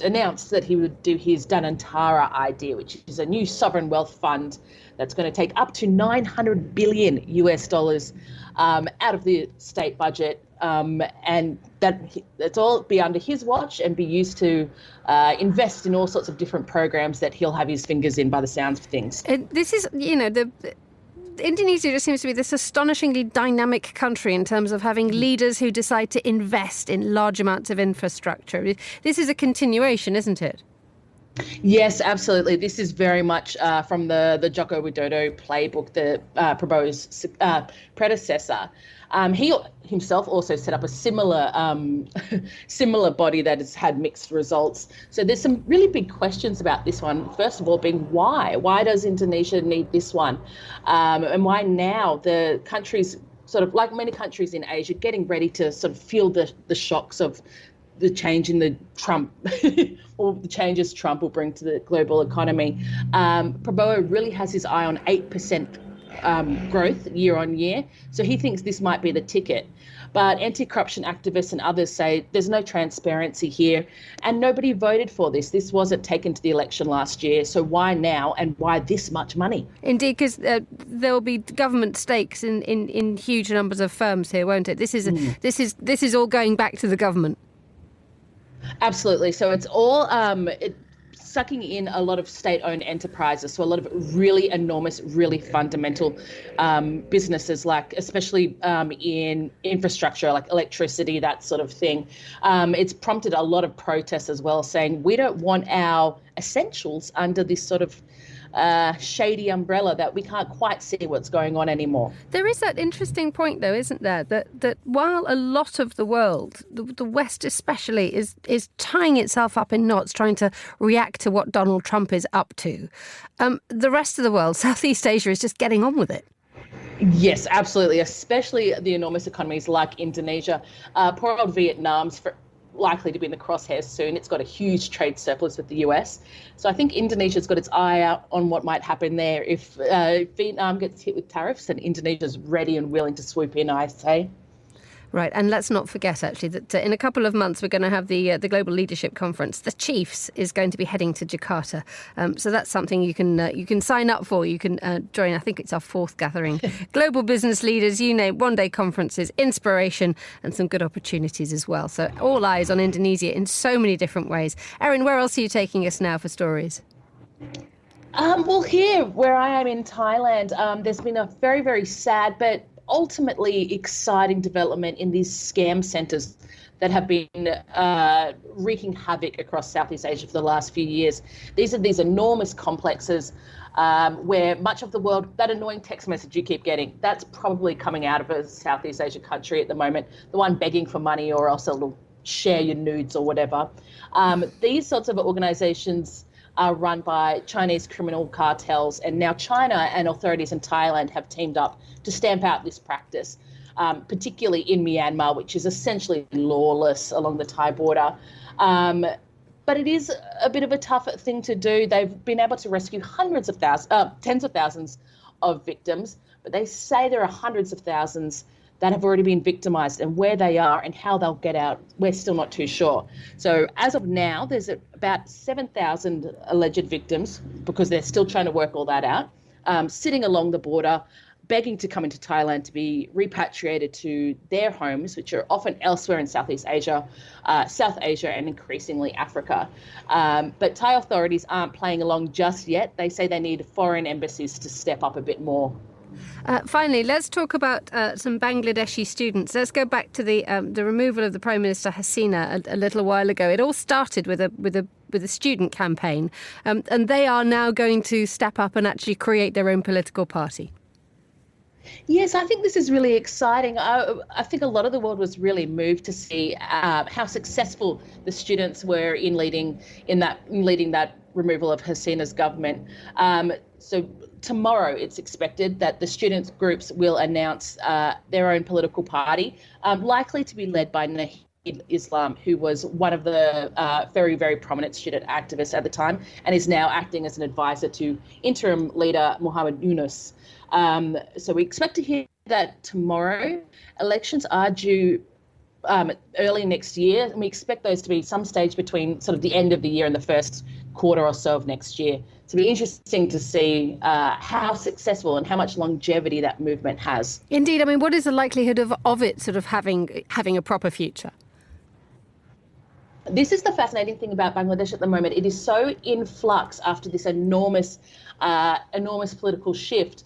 announced that he would do his Danantara idea, which is a new sovereign wealth fund that's going to take up to $900 billion out of the state budget. And that's all be under his watch and be used to invest in all sorts of different programs that he'll have his fingers in by the sounds of things. This is, Indonesia just seems to be this astonishingly dynamic country in terms of having leaders who decide to invest in large amounts of infrastructure. This is a continuation, isn't it? Yes, absolutely. This is very much from the Joko Widodo playbook, the Prabowo's predecessor. He himself also set up a similar body that has had mixed results. So there's some really big questions about this one. First of all, being why? Why does Indonesia need this one? And why now? The country's sort of, like many countries in Asia, getting ready to sort of feel the shocks of the change in the Trump or the changes Trump will bring to the global economy. Prabowo really has his eye on 8% growth year on year. So he thinks this might be the ticket. But anti-corruption activists and others say there's no transparency here and nobody voted for this. This wasn't taken to the election last year. So why now and why this much money? Indeed, because there'll be government stakes in huge numbers of firms here, won't it? This is all going back to the government. Absolutely. So it's all sucking in a lot of state-owned enterprises, so a lot of really enormous, really fundamental businesses, like especially in infrastructure, like electricity, that sort of thing. It's prompted a lot of protests as well, saying we don't want our essentials under this sort of shady umbrella that we can't quite see what's going on anymore. There is that interesting point, though, isn't there, that while a lot of the world, the West especially, is tying itself up in knots, trying to react to what Donald Trump is up to, the rest of the world, Southeast Asia, is just getting on with it. Yes, absolutely, especially the enormous economies like Indonesia. Poor old Vietnam's likely to be in the crosshairs soon. It's got a huge trade surplus with the US. So I think Indonesia's got its eye out on what might happen there. If Vietnam gets hit with tariffs, then Indonesia's ready and willing to swoop in, I say. Right, and let's not forget, actually, that in a couple of months we're going to have the Global Leadership Conference. The Chiefs is going to be heading to Jakarta. So that's something you can sign up for. You can join. I think it's our fourth gathering. Global business leaders, you name, one-day conferences, inspiration, and some good opportunities as well. So all eyes on Indonesia in so many different ways. Erin, where else are you taking us now for stories? Well, here where I am in Thailand, there's been a very, very sad but ultimately exciting development in these scam centres that have been wreaking havoc across Southeast Asia for the last few years. These are these enormous complexes where much of the world, that annoying text message you keep getting, that's probably coming out of a Southeast Asia country at the moment, the one begging for money or else it'll share your nudes or whatever. These sorts of organisations are run by Chinese criminal cartels, and now China and authorities in Thailand have teamed up to stamp out this practice, particularly in Myanmar, which is essentially lawless along the Thai border. But it is a bit of a tough thing to do. They've been able to rescue tens of thousands of victims, but they say there are hundreds of thousands that have already been victimised, and where they are and how they'll get out, we're still not too sure. So as of now, there's about 7,000 alleged victims, because they're still trying to work all that out, sitting along the border, begging to come into Thailand to be repatriated to their homes, which are often elsewhere in Southeast Asia, South Asia, and increasingly Africa. But Thai authorities aren't playing along just yet. They say they need foreign embassies to step up a bit more. Finally, let's talk about some Bangladeshi students. Let's go back to the removal of the Prime Minister Hasina a little while ago. It all started with a student campaign, and they are now going to step up and actually create their own political party. Yes, I think this is really exciting. I think a lot of the world was really moved to see how successful the students were in leading that removal of Hasina's government. So tomorrow it's expected that the students' groups will announce their own political party, likely to be led by Nahid Islam, who was one of the very, very prominent student activists at the time and is now acting as an advisor to interim leader Muhammad Yunus. So we expect to hear that tomorrow. Elections are due early next year, and we expect those to be some stage between sort of the end of the year and the first quarter or so of next year. So it'll be interesting to see how successful and how much longevity that movement has. Indeed. I mean, what is the likelihood of it sort of having a proper future? This is the fascinating thing about Bangladesh at the moment. It is so in flux after this enormous political shift.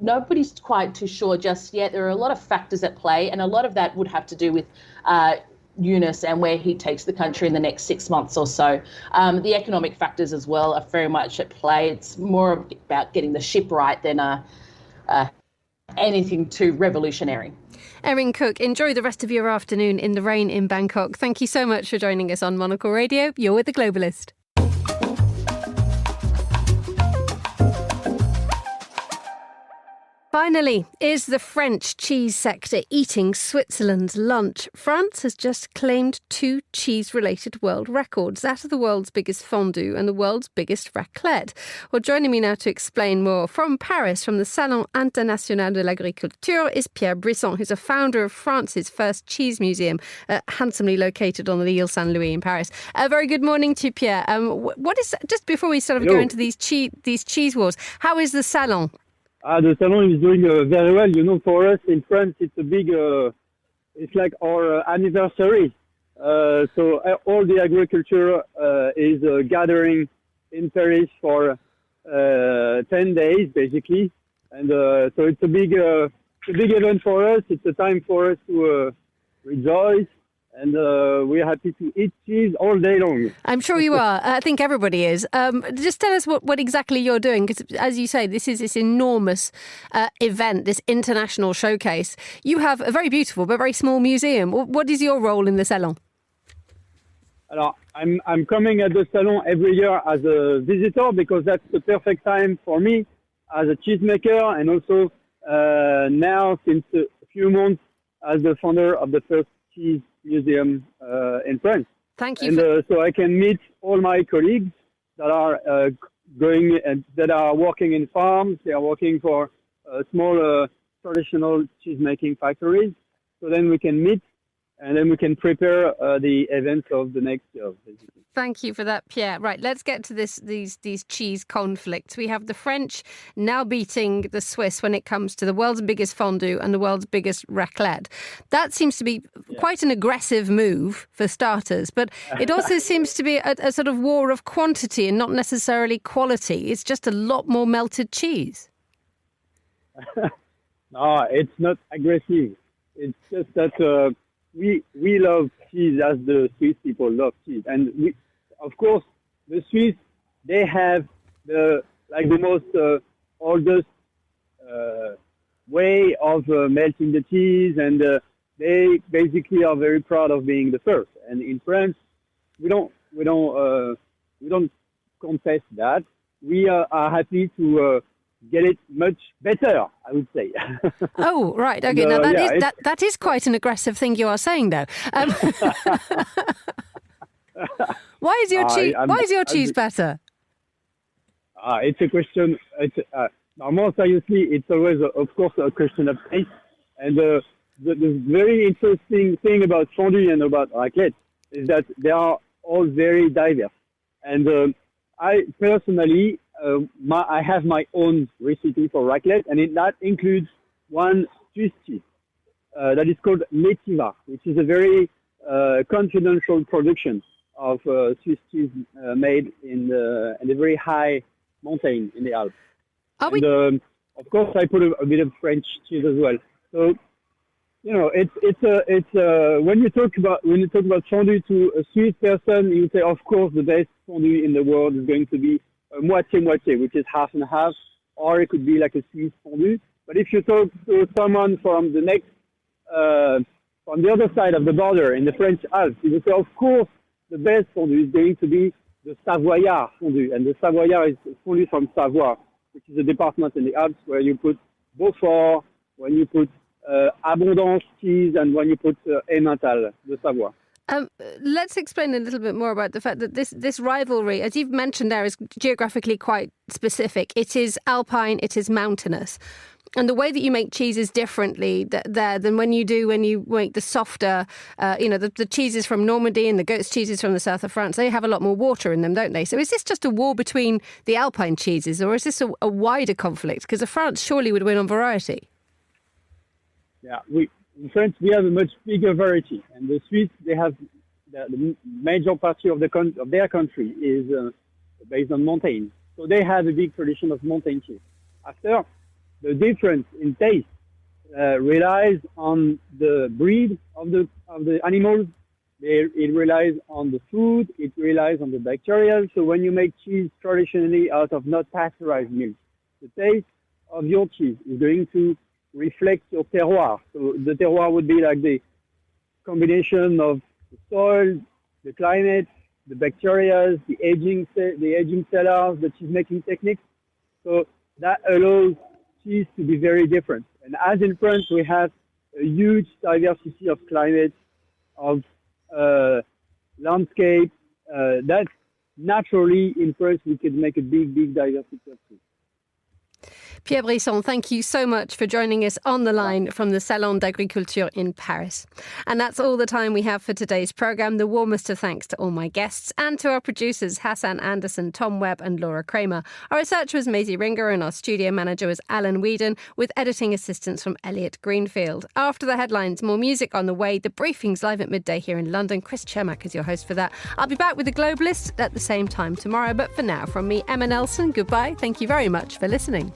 Nobody's quite too sure just yet. There are a lot of factors at play, and a lot of that would have to do with Yunus and where he takes the country in the next 6 months or so. The economic factors as well are very much at play. It's more about getting the ship right than anything too revolutionary. Erin Cook, enjoy the rest of your afternoon in the rain in Bangkok. Thank you so much for joining us on Monocle Radio. You're with The Globalist. Finally, is the French cheese sector eating Switzerland's lunch? France has just claimed 2 cheese-related world records, that of the world's biggest fondue and the world's biggest raclette. Well, joining me now to explain more from Paris, from the Salon International de l'Agriculture, is Pierre Brisson, who's a founder of France's first cheese museum, handsomely located on the Ile Saint-Louis in Paris. Very good morning to you, Pierre. What is, just before we sort of go into these cheese wars, how is the Salon? The salon is doing very well. You know, for us in France, it's a big, it's like our anniversary. So all the agriculture is gathering in Paris for 10 days, basically. And so it's a big event for us. It's a time for us to rejoice. And we're happy to eat cheese all day long. I'm sure you are. I think everybody is. Just tell us what exactly you're doing, because as you say, this is this enormous event, this international showcase. You have a very beautiful but very small museum. What is your role in the Salon? Alors, I'm coming at the Salon every year as a visitor because that's the perfect time for me as a cheesemaker, and also now since a few months as the founder of the first cheese museum in France. Thank you. And so I can meet all my colleagues that are that are working in farms. They are working for small traditional cheese making factories. So then we can meet and then we can prepare the events of the next year, basically. Thank you for that, Pierre. Right, let's get to these cheese conflicts. We have the French now beating the Swiss when it comes to the world's biggest fondue and the world's biggest raclette. That seems to be quite an aggressive move for starters, but it also seems to be a sort of war of quantity and not necessarily quality. It's just a lot more melted cheese. No, it's not aggressive. It's just that we love cheese as the Swiss people love cheese, and of course, the Swiss, they have the most oldest way of melting the cheese, and they basically are very proud of being the first. And in France, we don't contest that. We are happy to get it much better, I would say. Oh, right. Okay. Now that is quite an aggressive thing you are saying, though. Why is your cheese better? It's a question. More seriously, it's always, of course, a question of taste. And the very interesting thing about fondue and about raclette is that they are all very diverse. And I personally, I have my own recipe for raclette, and that includes one Swiss cheese that is called Métiva, which is a very confidential production of Swiss cheese made in a very high mountain in the Alps. And of course, I put a bit of French cheese as well. So, you know, it's when you talk about fondue to a Swiss person, you say, of course, the best fondue in the world is going to be moitié-moitié, which is half and half, or it could be like a Swiss fondue. But if you talk to someone from the from the other side of the border in the French Alps, you will say, of course, the best fondue is going to be the Savoyard fondue. And the Savoyard is fondue from Savoie, which is a department in the Alps where you put Beaufort, when you put Abondance cheese, and when you put Emmental, the Savoie. Let's explain a little bit more about the fact that this rivalry, as you've mentioned there, is geographically quite specific. It is alpine, it is mountainous. And the way that you make cheese is differently there than when you make the softer, the cheeses from Normandy and the goat's cheeses from the south of France. They have a lot more water in them, don't they? So is this just a war between the alpine cheeses, or is this a wider conflict? Because the France surely would win on variety. Yeah, in France, we have a much bigger variety, and the Swiss, they have the major part of their country is based on mountains, so they have a big tradition of mountain cheese. After, the difference in taste relies on the breed of the animals. It relies on the food. It relies on the bacteria. So when you make cheese traditionally out of not pasteurized milk, the taste of your cheese is going to reflect your terroir. So the terroir would be like the combination of the soil, the climate, the bacteria, the aging cellars, the cheese making techniques. So that allows cheese to be very different. And as in France, we have a huge diversity of climate, of landscape. That naturally in France we could make a big diversity of cheese. Pierre Brisson, thank you so much for joining us on the line from the Salon d'Agriculture in Paris. And that's all the time we have for today's programme. The warmest of thanks to all my guests and to our producers Hassan Anderson, Tom Webb and Laura Kramer. Our researcher was Maisie Ringer and our studio manager was Alan Whedon, with editing assistance from Elliot Greenfield. After the headlines, more music on the way. The briefing's live at midday here in London. Chris Chermak is your host for that. I'll be back with The Globalist at the same time tomorrow. But for now, from me, Emma Nelson, goodbye. Thank you very much for listening.